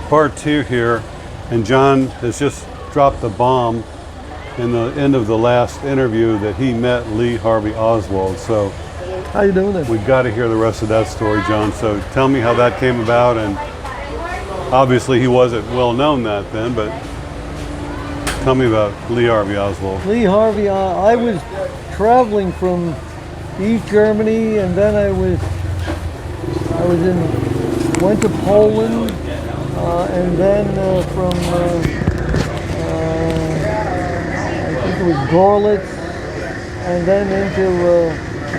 part 2 here, and John has just dropped the bomb in the end of the last interview that he met Lee Harvey Oswald. So how you doing? We've got to hear the rest of that story, John. So tell me how that came about, and obviously he wasn't well known that then, but tell me about Lee Harvey Oswald. Lee Harvey, I was traveling from East Germany, and then went to Poland, and then from I think it was Gorlitz, and then into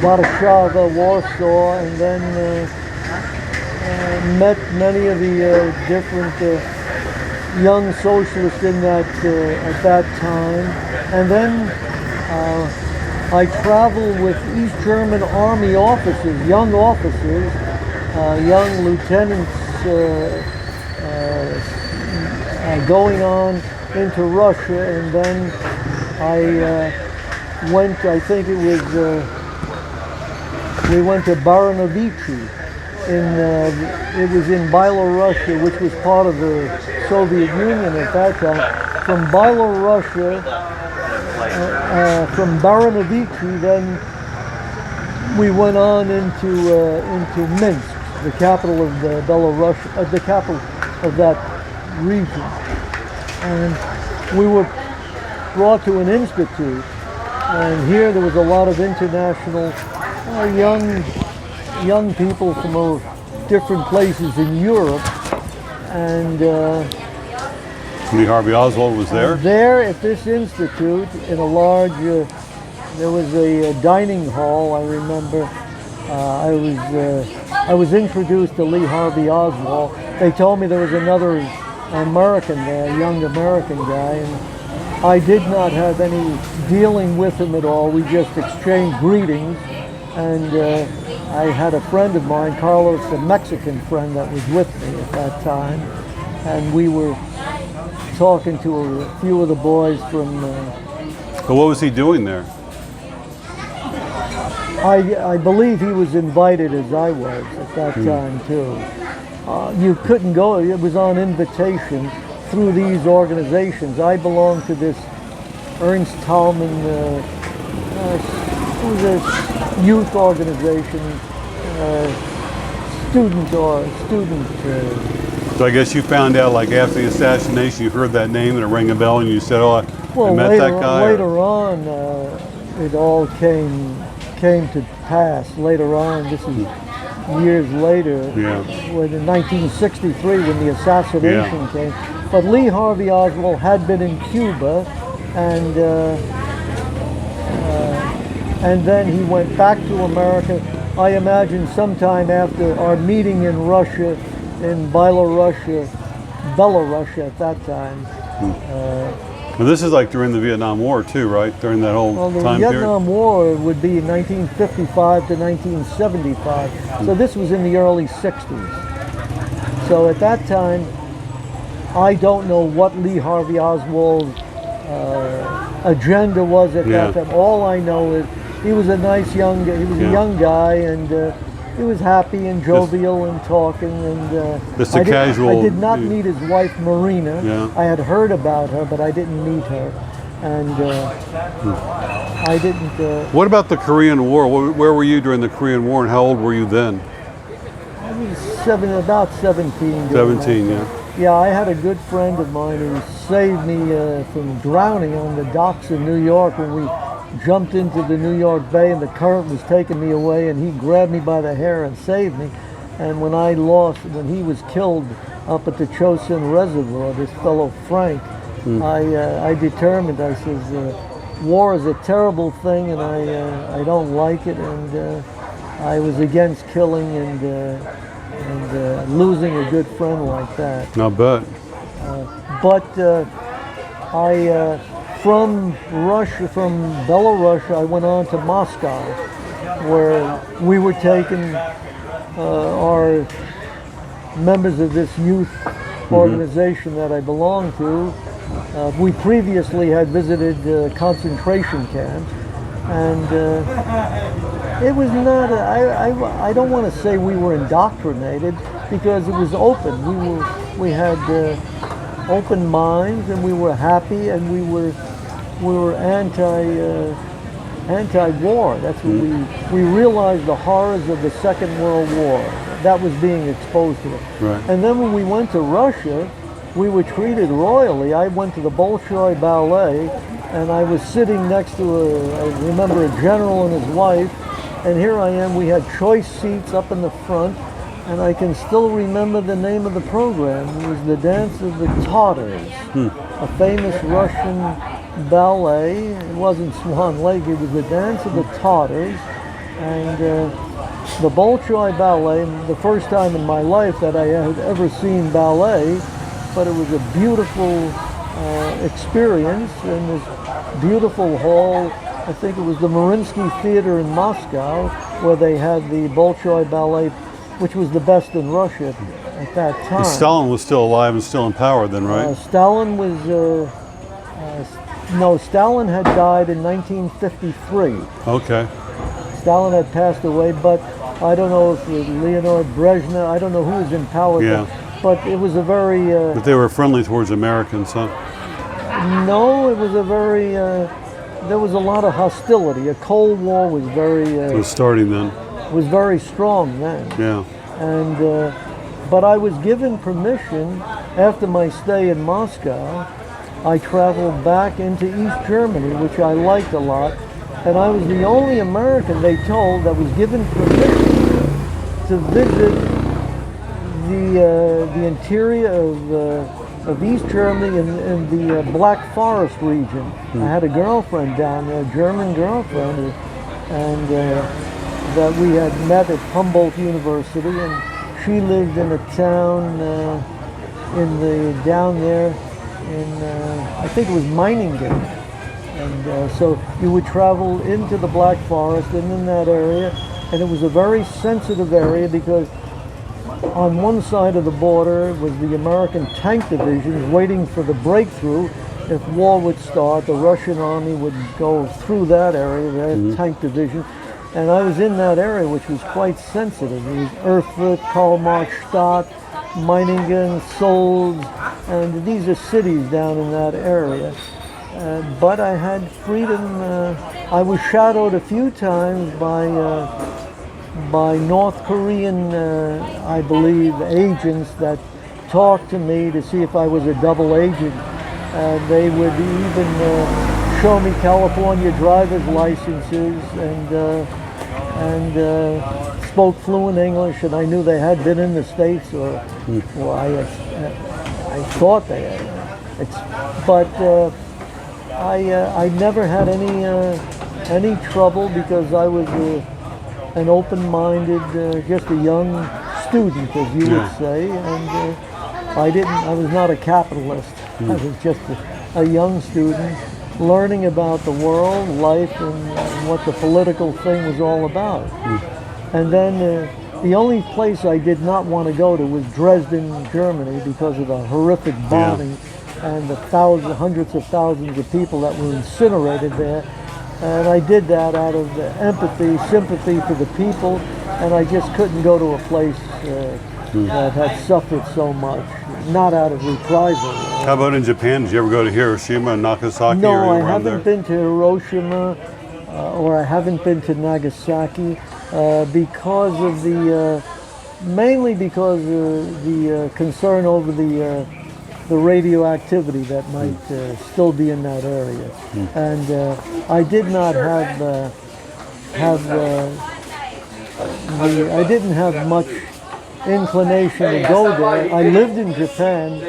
Warszawa, Warsaw, and then met many of the different young socialists in that at that time, and then I traveled with East German Army officers, young lieutenants going on into Russia, and then I went, I think it was, we went to Baranovichi. It was in Byelorussian, which was part of the Soviet Union at that time. From Byelorussian, from Baranovichi, then we went on into Minsk, the capital of Belarus, the capital of that region, and we were brought to an institute, and here there was a lot of international young people from different places in Europe, and Lee Harvey Oswald was there? There at this institute, in a large, there was a dining hall, I remember. I was introduced to Lee Harvey Oswald. They told me there was another American there, a young American guy, and I did not have any dealing with him at all. We just exchanged greetings, and I had a friend of mine, Carlos, a Mexican friend that was with me at that time, and we were talking to a few of the boys from... So what was he doing there? I believe he was invited, as I was at that time too. You couldn't go, it was on invitation through these organizations. I belonged to this Ernst Thalmann, it was a youth organization, student. So I guess you found out, like, after the assassination, you heard that name and it rang a bell, and you said, "Oh, I met that guy." Later on, it all came to pass. Later on, this is years later, when in 1963, when the assassination came. But Lee Harvey Oswald had been in Cuba, and then he went back to America. I imagine sometime after our meeting in Russia, in Belarus at that time. Well, this is like during the Vietnam War too, right? During that whole time period? The Vietnam War would be 1955 to 1975. So this was in the early 60s. So at that time, I don't know what Lee Harvey Oswald's agenda was at that time. All I know is he was a nice young guy. He was a young guy, and he was happy and jovial and talking. And I did not meet his wife Marina. I had heard about her, but I didn't meet her. And I didn't. What about the Korean War? Where were you during the Korean War, and how old were you then? I was about 17. 17, Yeah, I had a good friend of mine who saved me from drowning on the docks in New York when we jumped into the New York Bay and the current was taking me away, and he grabbed me by the hair and saved me. And when he was killed up at the Chosin Reservoir, this fellow Frank, I determined, I says, war is a terrible thing, and I don't like it, and I was against killing and losing a good friend like that. I'll bet. From Belarus, I went on to Moscow, where we were taken, our members of this youth organization that I belonged to. We previously had visited concentration camps, and it was not, I don't want to say we were indoctrinated, because it was open. We had open minds, and we were happy, and we were anti-war. That's what we realized the horrors of the Second World War. That was being exposed to it. Right. And then when we went to Russia, we were treated royally. I went to the Bolshoi Ballet, and I was sitting next to I remember a general and his wife, and here I am. We had choice seats up in the front, and I can still remember the name of the program. It was the Dance of the Tartars, a famous Russian ballet. It wasn't Swan Lake, it was the Dance of the Tartars. And the Bolshoi Ballet, the first time in my life that I had ever seen ballet, but it was a beautiful experience in this beautiful hall. I think it was the Mariinsky Theater in Moscow, where they had the Bolshoi Ballet, which was the best in Russia at that time. And Stalin was still alive and still in power then, right? Stalin was, no, Stalin had died in 1953. Okay. Stalin had passed away, but I don't know if Leonid Brezhnev, I don't know who was in power then, but it was a very... but they were friendly towards Americans, huh? No, it was a very... there was a lot of hostility. A Cold War was very... it was starting then. Was very strong then. Yeah. And but I was given permission after my stay in Moscow. I traveled back into East Germany, which I liked a lot, and I was the only American, they told, that was given permission to visit the interior of East Germany in the Black Forest region. I had a girlfriend down there, a German girlfriend, and that we had met at Humboldt University, and she lived in a town down there in I think it was Meiningen, and so you would travel into the Black Forest and in that area, and it was a very sensitive area because on one side of the border was the American tank division waiting for the breakthrough. If war would start, the Russian army would go through that area, that tank division. And I was in that area, which was quite sensitive. It was Erfurt, Karl-Marx-Stadt, Meiningen, Solz, and these are cities down in that area. But I had freedom. I was shadowed a few times by North Korean, I believe, agents that talked to me to see if I was a double agent. They would even show me California driver's licenses and spoke fluent English, and I knew they had been in the States, or I thought they had. But I never had any trouble because I was an open-minded, just a young student, as you would say, and I was not a capitalist. I was just a young student learning about the world, life, and what the political thing was all about. And then the only place I did not want to go to was Dresden, Germany, because of the horrific bombing and the hundreds of thousands of people that were incinerated there. And I did that out of empathy, sympathy for the people, and I just couldn't go to a place that had suffered so much, not out of reprisal. How about in Japan? Did you ever go to Hiroshima and Nagasaki? No, or I haven't been to Hiroshima or I haven't been to Nagasaki because of mainly because of the concern over the radioactivity that might still be in that area. And I did not I didn't have much inclination to go there. I lived in Japan,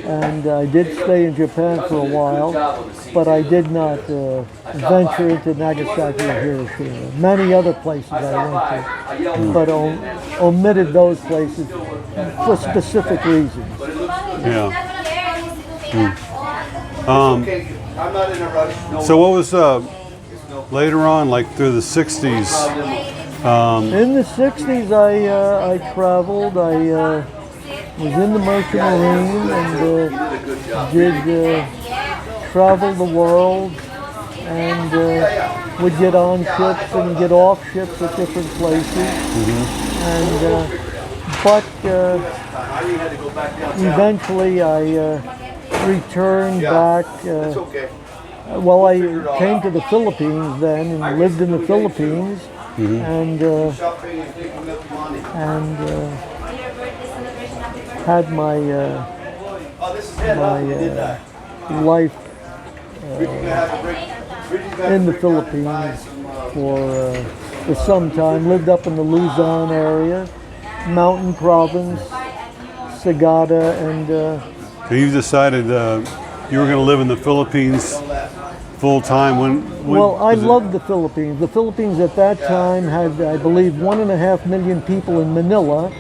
and I did stay in Japan for a while, but I did not venture into Nagasaki or Hiroshima. Many other places I went to, but omitted those places for specific reasons. Yeah. So what was later on, like through the 60s? In the 60s, I traveled. I was in the Merchant Marine and did travel the world and would get on ships and get off ships at different places. And but eventually I returned back. Well, I came to the Philippines then and lived in the Philippines, and had my life in the Philippines for some time. Lived up in the Luzon area, mountain province, Sagada, and So you decided you were going to live in the Philippines full time. well, I was it- loved the Philippines. The Philippines at that time had, I believe, 1.5 million people in Manila.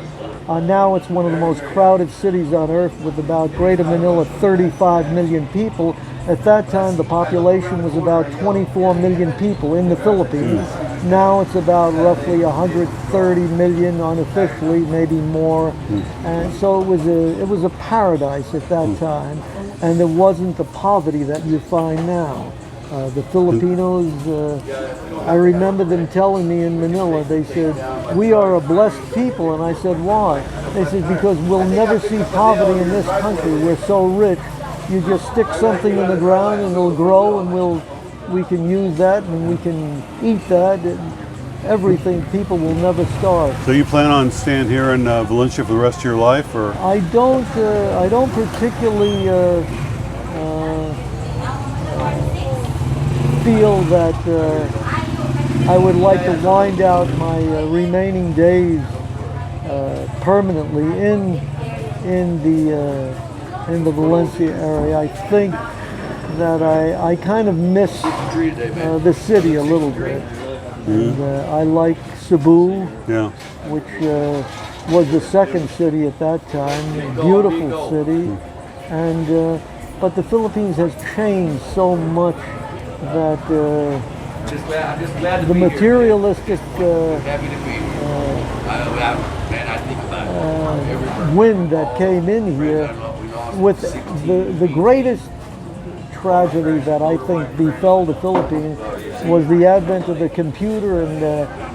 Now it's one of the most crowded cities on earth with about Greater Manila, 35 million people. At that time, the population was about 24 million people in the Philippines. Now it's about roughly 130 million unofficially, maybe more. And so it was a paradise at that time, and there wasn't the poverty that you find now. The Filipinos, I remember them telling me in Manila, they said, "We are a blessed people." And I said, "Why?" They said, "Because we'll never see poverty in this country. We're so rich. You just stick something in the ground and it'll grow, and we can use that and we can eat that. And everything, people will never starve." So you plan on staying here in Valencia for the rest of your life, or? I don't particularly feel that I would like to wind out my remaining days permanently in the Valencia area. I think that I kind of miss the city a little bit. And I like Cebu, Yeah. which was the second city at that time, a beautiful city. And but the Philippines has changed so much that the materialistic wind that came in here, with the greatest tragedy that I think befell the Philippines was the advent of the computer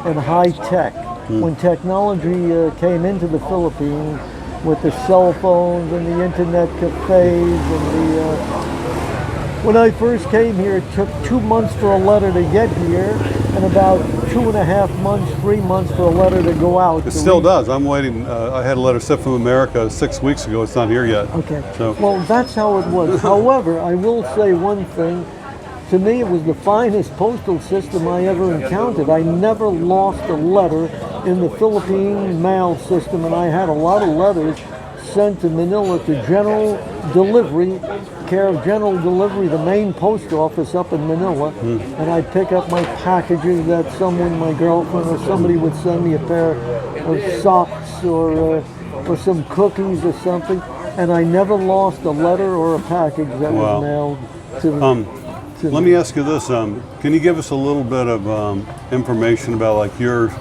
and high tech. When technology came into the Philippines with the cell phones and the internet cafes and when I first came here, it took 2 months for a letter to get here, and about 2.5 months, 3 months for a letter to go out. It still does. I'm waiting. I had a letter sent from America 6 weeks ago. It's not here yet. Okay. So. Well, that's how it was. However, I will say one thing. To me, it was the finest postal system I ever encountered. I never lost a letter in the Philippine mail system, and I had a lot of letters sent to Manila to General Delivery, care of General Delivery, the main post office up in Manila, and I'd pick up my packages that someone, my girlfriend or somebody would send me a pair of socks or some cookies or something, and I never lost a letter or a package that was mailed to me. Let me ask you this: can you give us a little bit of information about like your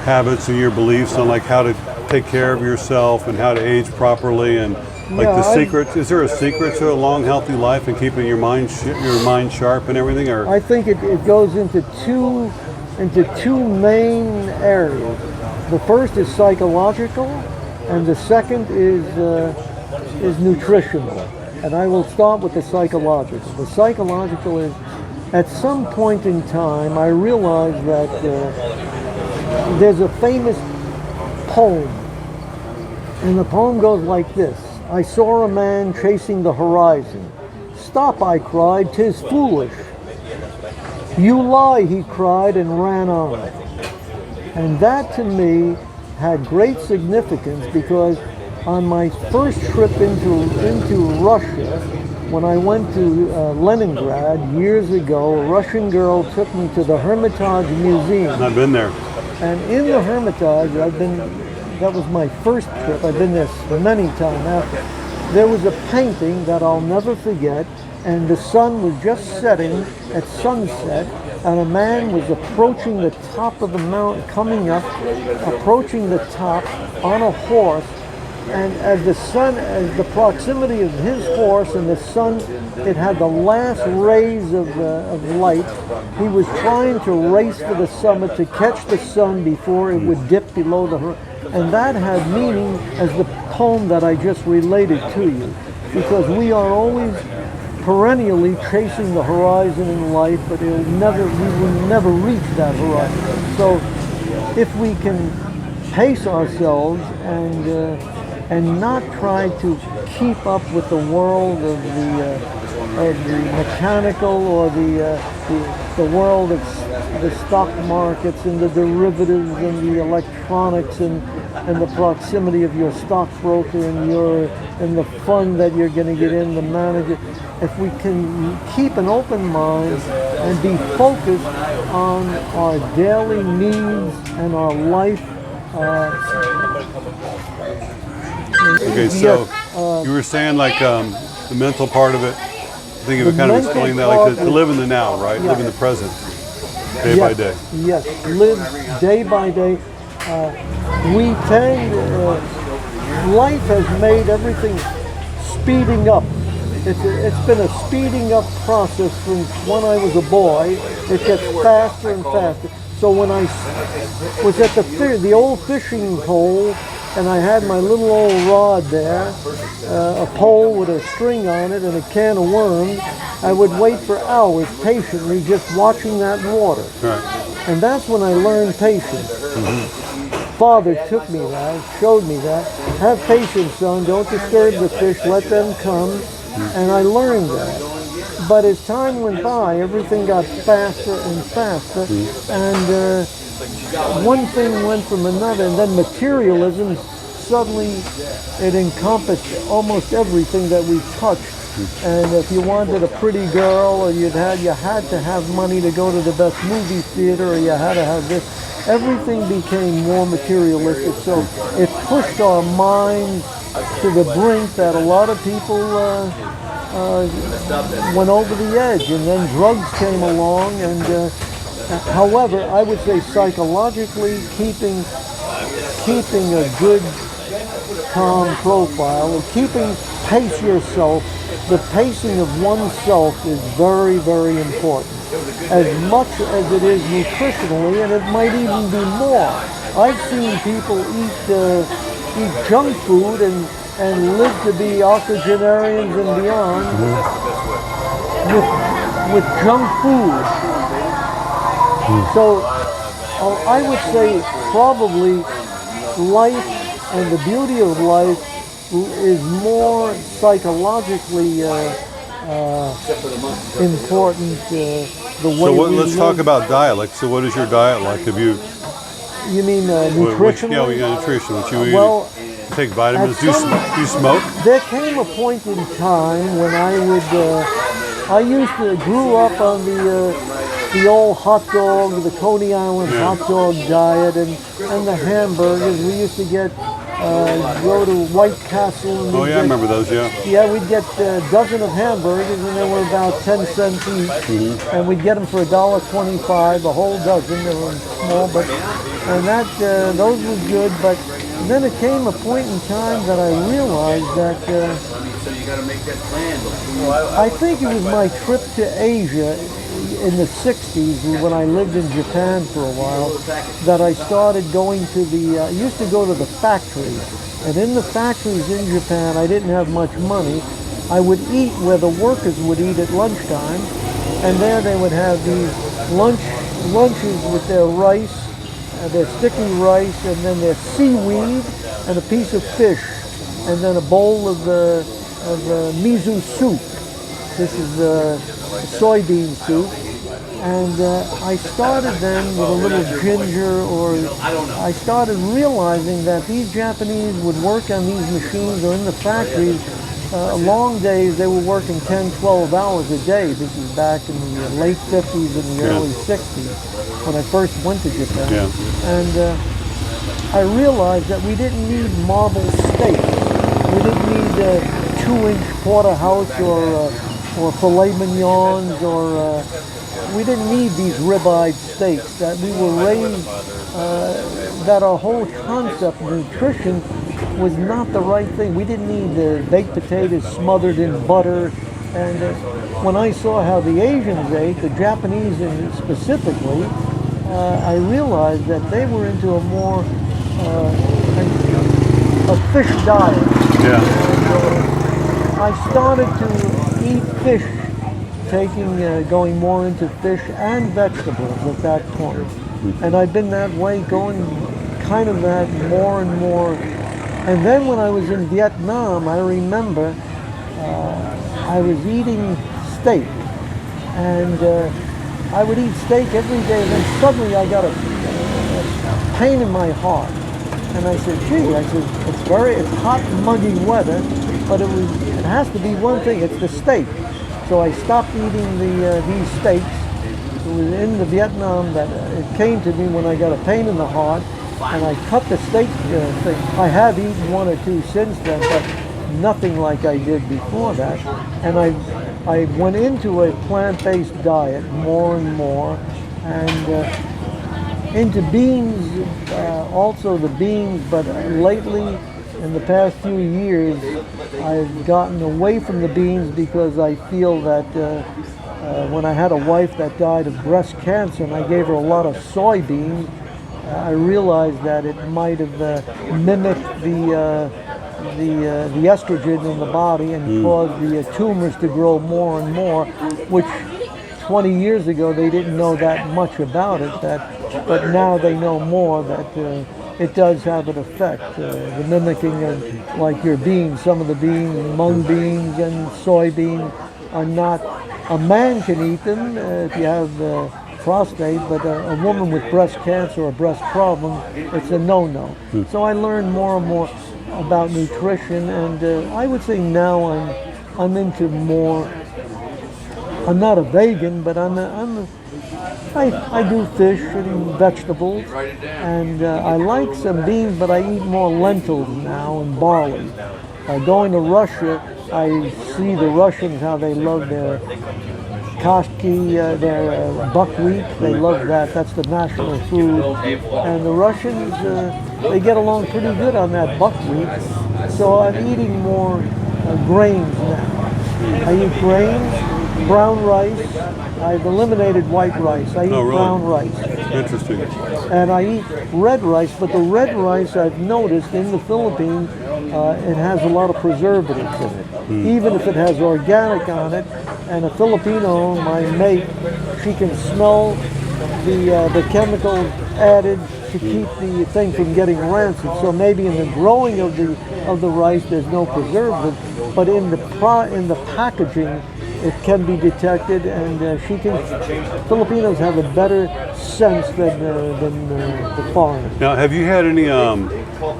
habits and your beliefs on like how to take care of yourself and how to age properly, and like the secret? Is there a secret to a long, healthy life and keeping your mind sharp and everything? Or I think it goes into two main areas. The first is psychological, and the second is nutritional. And I will start with the psychological. The psychological is, at some point in time, I realized that there's a famous poem, and the poem goes like this: "I saw a man chasing the horizon. Stop, I cried, 'tis foolish. You lie, he cried, and ran on." And that to me had great significance, because on my first trip into Russia, when I went to Leningrad years ago, a Russian girl took me to the Hermitage Museum. I've been there. And in the Hermitage, that was my first trip. I've been there many times after. There was a painting that I'll never forget, and the sun was just setting at sunset, and a man was approaching the top of the mountain, coming up, approaching the top on a horse. And as the proximity of his horse and the sun, it had the last rays of light. He was trying to race for the summit to catch the sun before it would dip below the horizon. And that had meaning as the poem that I just related to you, because we are always perennially chasing the horizon in life, but we will never reach that horizon. So if we can pace ourselves and not try to keep up with the world of the mechanical or the world of the stock markets and the derivatives and the electronics and the proximity of your stockbroker and the fund that you're going to get in, the manager. If we can keep an open mind and be focused on our daily needs and our life. Okay, so you were saying like the mental part of it. I think you would kind of explain that, like to live in the now, right? Live in the present, day by day. Yes, live day by day. We tend, life has made everything speeding up. It's been a speeding up process from when I was a boy. It gets faster and faster. So when I was at the old fishing pole, and I had my little old rod there, a pole with a string on it and a can of worms, I would wait for hours patiently just watching that water. Right. And that's when I learned patience. Father took me that, showed me that. Have patience, son. Don't disturb the fish. Let them come. And I learned that. But as time went by, everything got faster and faster. And one thing went from another. And then materialism, suddenly it encompassed almost everything that we touched. And if you wanted a pretty girl, or you had to have money to go to the best movie theater, or you had to have this, everything became more materialistic. So it pushed our minds to the brink that a lot of people went over the edge, and then drugs came along. And however, I would say psychologically, keeping a good, calm profile, and pace yourself. The pacing of oneself is very, very important, as much as it is nutritionally, and it might even be more. I've seen people eat junk food and live to be octogenarians and beyond with junk food. So I would say probably life and the beauty of life is more psychologically important. Let's talk about diet. Like, so what is your diet like? Have you? You mean nutrition? Yeah, nutrition. What you eat? Well, you take vitamins. Do you smoke? There came a point in time when I grew up on the old hot dog, the Coney Island hot dog diet, and the hamburgers. We used to go to White Castle. And I remember those, Yeah, we'd get a dozen of hamburgers, and they were about 10 cents each. And we'd get them for $1.25, a whole dozen. They were small, those were good. But then it came a point in time that I realized that I think it was my trip to Asia in the 60s, when I lived in Japan for a while, that I started going to I used to go to the factories. And in the factories in Japan, I didn't have much money. I would eat where the workers would eat at lunchtime. And there they would have these lunches with their rice, their sticky rice, and then their seaweed, and a piece of fish, and then a bowl of miso soup. This is soybean soup. And I started then with a little ginger, I started realizing that these Japanese would work on these machines or in the factories long days. They were working 10, 12 hours a day. This is back in the late 50s and the early 60s when I first went to Japan. And I realized that we didn't need marble steaks. We didn't need 2-inch porterhouse or filet mignons, or we didn't need these ribeye steaks. That we were raised, that our whole concept of nutrition was not the right thing. We didn't need baked potatoes smothered in butter. And when I saw how the Asians ate, the Japanese specifically, I realized that they were into a more, and a fish diet. Yeah. I started to eat fish, going more into fish and vegetables at that point. And I've been that way, going kind of that more and more. And then when I was in Vietnam, I remember I was eating steak, and I would eat steak every day, and then suddenly I got a pain in my heart. And I said, gee, it's hot, muggy weather, but it has to be one thing, it's the steak. So I stopped eating these steaks. It was in the Vietnam that it came to me when I got a pain in the heart, and I cut the steak thing. I have eaten one or two since then, but nothing like I did before that. And I went into a plant-based diet more and more, and into beans, also the beans, but lately, in the past few years, I've gotten away from the beans because I feel that when I had a wife that died of breast cancer and I gave her a lot of soybeans, I realized that it might have mimicked the estrogen in the body and caused the tumors to grow more and more, which 20 years ago they didn't know that much about it, but now they know more that it does have an effect. The mimicking of, like your beans, some of the beans, mung beans and soybeans are not, a man can eat them if you have prostate, but a woman with breast cancer or breast problem, it's a no-no. So I learned more and more about nutrition, and I would say now I'm into more. I'm not a vegan, but I do fish and vegetables, and I like some beans, but I eat more lentils now and barley. Going to Russia, I see the Russians, how they love their kashki, their buckwheat. They love that. That's the national food. And the Russians, they get along pretty good on that buckwheat. So I'm eating more grains now. I eat grains, brown rice. I've eliminated white rice. I eat brown rice. Interesting. And I eat red rice, but the red rice I've noticed in the Philippines, it has a lot of preservatives in it. Even if it has organic on it, and a Filipino, my mate, she can smell the chemicals added to keep the thing from getting rancid. So maybe in the growing of the rice, there's no preservative, but in the packaging, it can be detected, and Filipinos have a better sense than the foreigners. Now, have you had any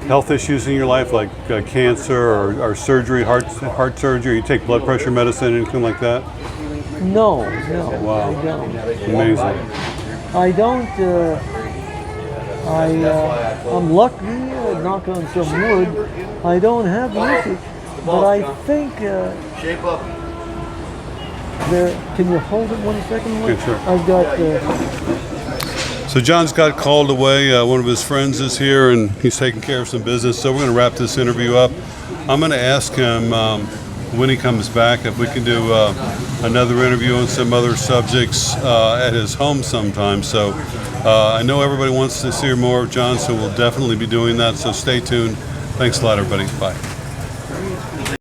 health issues in your life, like cancer or surgery, heart surgery? You take blood pressure medicine, anything like that? No, Wow. I don't. Amazing. I don't. I'm lucky, knock on some wood, I don't have the issue, but I think can you hold it 1 second? Yeah, sure. I've got. So John's got called away. One of his friends is here, and he's taking care of some business. So we're going to wrap this interview up. I'm going to ask him when he comes back if we can do another interview on some other subjects at his home sometime. So I know everybody wants to hear more of John, so we'll definitely be doing that. So stay tuned. Thanks a lot, everybody. Bye.